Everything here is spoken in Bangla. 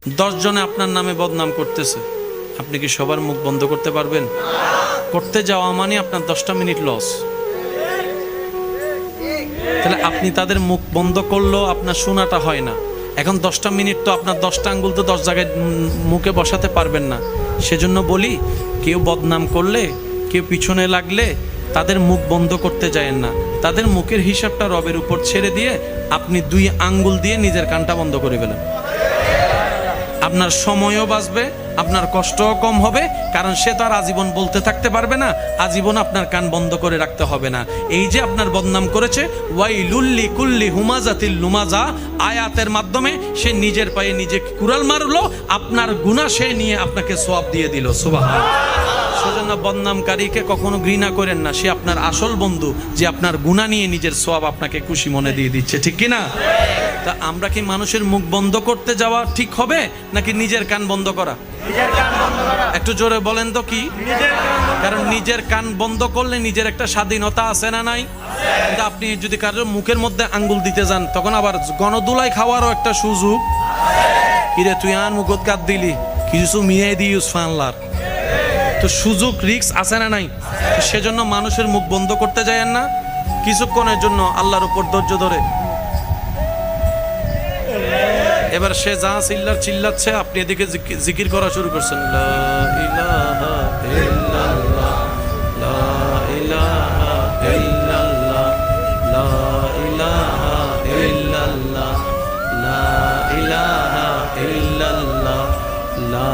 10 জনে আপনার নামে বদনাম করতেছে, আপনি কি সবার মুখ বন্ধ করতে পারবেন? করতে যাওয়া মানে আপনার 10টা মিনিট লস। তাহলে আপনি তাদের মুখ বন্ধ করলেও আপনার শোনাটা হয় না। এখন 10টা মিনিট তো আপনার 10টা আঙ্গুল তো 10 জায়গায় মুখে বসাতে পারবেন না। সেজন্য বলি, কেউ বদনাম করলে, কেউ পিছনে লাগলে তাদের মুখ বন্ধ করতে যায়েন না। তাদের মুখের হিসাবটা রবের উপর ছেড়ে দিয়ে আপনি 2 আঙ্গুল দিয়ে নিজের কানটা বন্ধ করে ফেলেন। আপনার সময়ও বাঁচবে, আপনার কষ্টও কম হবে, কারণ সে তো আর আজীবন বলতে থাকতে পারবে না, আজীবন আপনার কান বন্ধ করে রাখতে হবে না। এই যে আপনার বদনাম করেছে, ওয়াইলুল্লি কুল্লি হুমাজাতিল লুমাজা আয়াতের মাধ্যমে সে নিজের পায়ে নিজে কুড়াল মারলো, আপনার গুনাহ সে নিয়ে আপনাকে সওয়াব দিয়ে দিল। সুবহানাল্লাহ। সেজন্য বদনামকারীকে কখনো ঘৃণা করেন না, সে আপনার আসল বন্ধু, যে আপনার গুনাহ নিয়ে নিজের সওয়াব আপনাকে খুশি মনে দিয়ে দিচ্ছে, ঠিক কি না? তা আমরা কি মানুষের মুখ বন্ধ করতে যাওয়া ঠিক হবে, নাকি নিজের কান বন্ধ করা? একটু জোরে বলেন তো কি? কারণ নিজের কান বন্ধ করলে নিজের একটা স্বাধীনতা আছে না নাই? কিন্তু আপনি যদি কারোর মুখের মধ্যে আঙ্গুল দিতে যান, তখন আবার গণদুলাই খাওয়ারও একটা সুযোগ। কিরে তুই আন মুখত কাট দিলি, কিছু মিয়ে দিস ফানলার, তো সুযোগ রিস্ক আছে না নাই? সেজন্য মানুষের মুখ বন্ধ করতে যায়েন না। কিছুক্ষণের জন্য আল্লাহর উপর ধৈর্য ধরে, এবার সে যা চিল্লাচ্ছে আপনি এদিকে জিকির করা শুরু করছেন, লা ইলাহা ইল্লাল্লাহ।